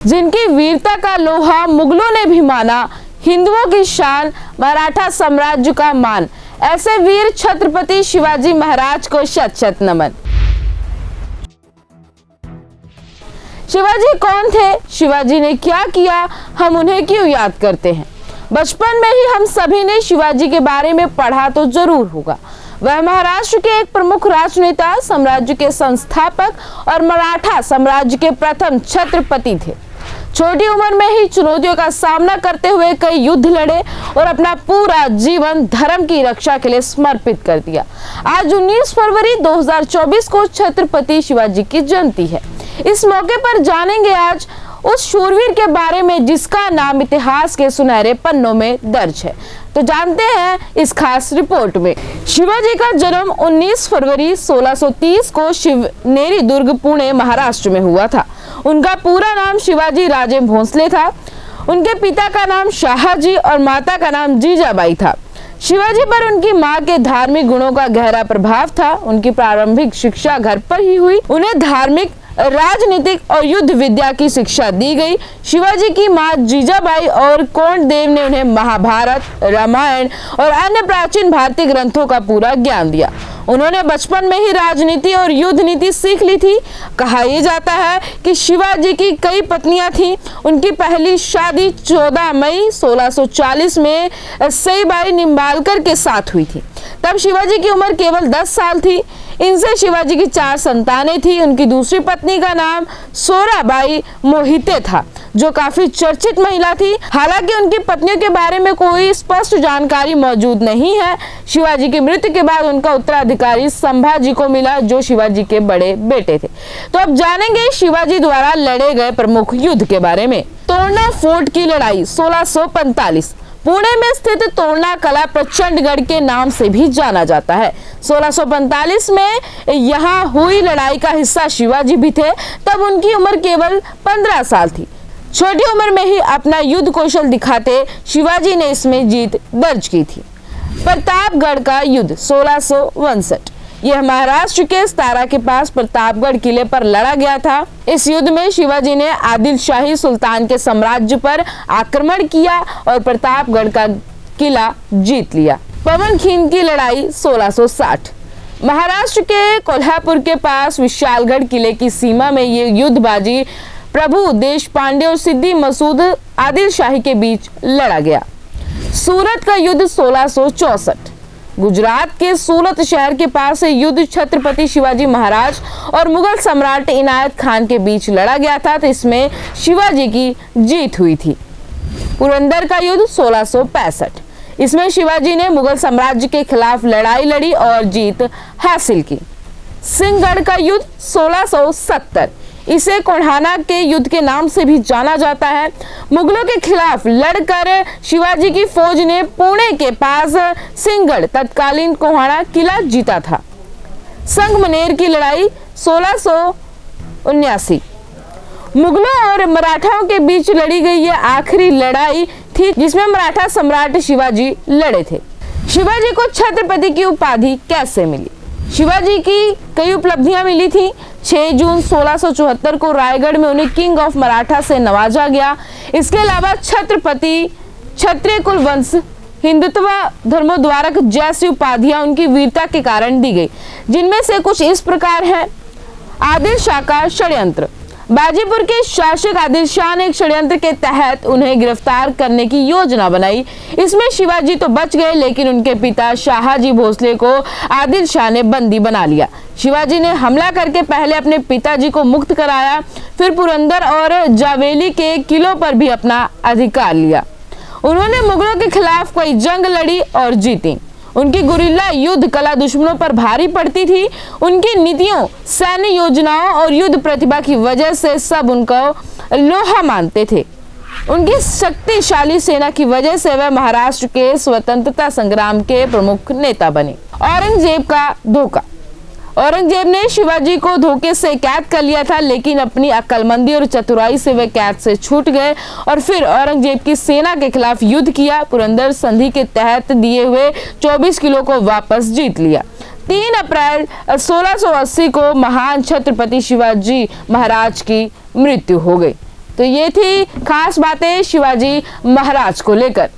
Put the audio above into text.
जिनकी वीरता का लोहा मुगलों ने भी माना, हिंदुओं की शान, मराठा साम्राज्य का मान, ऐसे वीर छत्रपति शिवाजी महाराज को शत शत नमन। शिवाजी कौन थे? शिवाजी ने क्या किया? हम उन्हें क्यों याद करते हैं? बचपन में ही हम सभी ने शिवाजी के बारे में पढ़ा तो जरूर होगा। वह महाराष्ट्र के एक प्रमुख राजनेता, साम्राज्य के संस्थापक और मराठा साम्राज्य के प्रथम छत्रपति थे। छोटी उम्र में ही चुनौतियों का सामना करते हुए कई युद्ध लड़े और अपना पूरा जीवन धर्म की रक्षा के लिए समर्पित कर दिया। आज 19 फरवरी 2024 को छत्रपति शिवाजी की जयंती है। इस मौके पर जानेंगे आज उस शूरवीर के बारे में जिसका नाम इतिहास के सुनहरे पन्नों में दर्ज है। तो जानते हैं इस खास रिपोर्ट में। शिवाजी का जन्म 19 फरवरी 1630 को शिवनेरी दुर्ग, पुणे, महाराष्ट्र में हुआ था। उनका पूरा नाम शिवाजी राजे भोसले था। उनके पिता का नाम शाहजी और माता का नाम जीजाबाई था। शिवाजी पर उनकी मां के धार्मिक गुणों का गहरा प्रभाव था। उनकी प्रारंभिक शिक्षा घर पर ही हुई। उन्हें धार्मिक, राजनीतिक और युद्ध विद्या की शिक्षा दी गई। शिवाजी की मां जीजाबाई और कोंडदेव ने उन्हें महाभारत, रामायण और अन्य प्राचीन भारतीय ग्रंथों का पूरा ज्ञान दिया। उन्होंने बचपन में ही राजनीति और युद्ध नीति सीख ली थी। कहा यह जाता है कि शिवाजी की कई पत्नियां थीं। उनकी पहली शादी 14 मई 1640 में सईबाई निंबालकर के साथ हुई थी। तब शिवाजी की उम्र केवल 10 साल थी। इनसे शिवाजी की 4 संतानें थी। उनकी दूसरी पत्नी का नाम सोराबाई मोहिते था, जो काफी चर्चित महिला थी। हालांकि उनकी पत्नियों के बारे में कोई स्पष्ट जानकारी मौजूद नहीं है। शिवाजी की मृत्यु के बाद उनका उत्तराधिकारी संभाजी को मिला, जो शिवाजी के बड़े बेटे थे। तो अब जानेंगे शिवाजी द्वारा लड़े गए प्रमुख युद्ध के बारे में। तोरना फोर्ट की लड़ाई 1645। पुणे में स्थित तोरना कला प्रचंडगढ़ के नाम से भी जाना जाता है। 1645 में यहाँ हुई लड़ाई का हिस्सा शिवाजी भी थे। तब उनकी उम्र केवल 15 साल थी। छोटी उम्र में ही अपना युद्ध कौशल दिखाते शिवाजी ने इसमें जीत दर्ज की थी। प्रतापगढ़ का युद्ध 1659। यह महाराष्ट्र के सतारा के पास प्रतापगढ़ किले पर लड़ा गया था। इस युद्ध में शिवाजी ने आदिल शाही सुल्तान के साम्राज्य पर आक्रमण किया और प्रतापगढ़ का किला जीत लिया। पवनखींड की लड़ाई 1660। महाराष्ट्र के कोल्हापुर के पास विशालगढ़ किले की सीमा में ये युद्धबाजी प्रभु देशपांडे और सिद्दी मसूद आदिल शाही के बीच लड़ा गया। सूरत का युद्ध 1664। गुजरात के सूरत शहर के पास युद्ध छत्रपति शिवाजी महाराज और मुगल सम्राट इनायत खान के बीच लड़ा गया था। तो इसमें शिवाजी की जीत हुई थी। पुरंदर का युद्ध 1665। इसमें शिवाजी ने मुगल साम्राज्य के खिलाफ लड़ाई लड़ी और जीत हासिल की। सिंहगढ़ का युद्ध 1670। इसे कोढ़ाना के युद्ध के नाम से भी जाना जाता है। मुगलों के खिलाफ लड़कर शिवाजी की फौज ने पुणे के पास सिंहगढ़, तत्कालीन कोढ़ाना किला जीता था। संगमनेर की लड़ाई 1679। मुगलों और मराठाओं के बीच लड़ी गई यह आखिरी लड़ाई थी जिसमें मराठा सम्राट शिवाजी लड़े थे। शिवाजी को छत्रपति की उपाधि कैसे मिली? शिवाजी की कई उपलब्धियां मिली थी। 6 जून 1674 को रायगढ़ में उन्हें किंग ऑफ मराठा से नवाजा गया। इसके अलावा छत्रपति, क्षत्रिय कुल वंश, हिंदुत्व, धर्मोद्धारक जैसी उपाधियां उनकी वीरता के कारण दी गई, जिनमें से कुछ इस प्रकार है। आदिल शाह का षड्यंत्र। बाजीपुर के शासक आदिल शाह ने एक षड्यंत्र के तहत उन्हें गिरफ्तार करने की योजना बनाई। इसमें शिवाजी तो बच गए, लेकिन उनके पिता शाहजी भोसले को आदिल शाह ने बंदी बना लिया। शिवाजी ने हमला करके पहले अपने पिताजी को मुक्त कराया, फिर पुरंदर और जावेली के किलों पर भी अपना अधिकार लिया। उन्होंने मुगलों के खिलाफ कई जंग लड़ी और जीती। उनकी गुरिल्ला युद्ध कला दुश्मनों पर भारी पड़ती थी। उनकी नीतियों, सैन्य योजनाओं और युद्ध प्रतिभा की वजह से सब उनको लोहा मानते थे। उनकी शक्तिशाली सेना की वजह से वह महाराष्ट्र के स्वतंत्रता संग्राम के प्रमुख नेता बने। औरंगजेब का धोखा। औरंगजेब ने शिवाजी को धोखे से कैद कर लिया था, लेकिन अपनी अक्लमंदी और चतुराई से वे कैद से छूट गए और फिर औरंगजेब की सेना के खिलाफ युद्ध किया। पुरंदर संधि के तहत दिए हुए 24 किलो को वापस जीत लिया। 3 अप्रैल 1680 को महान छत्रपति शिवाजी महाराज की मृत्यु हो गई। तो ये थी खास बातें शिवाजी महाराज को लेकर।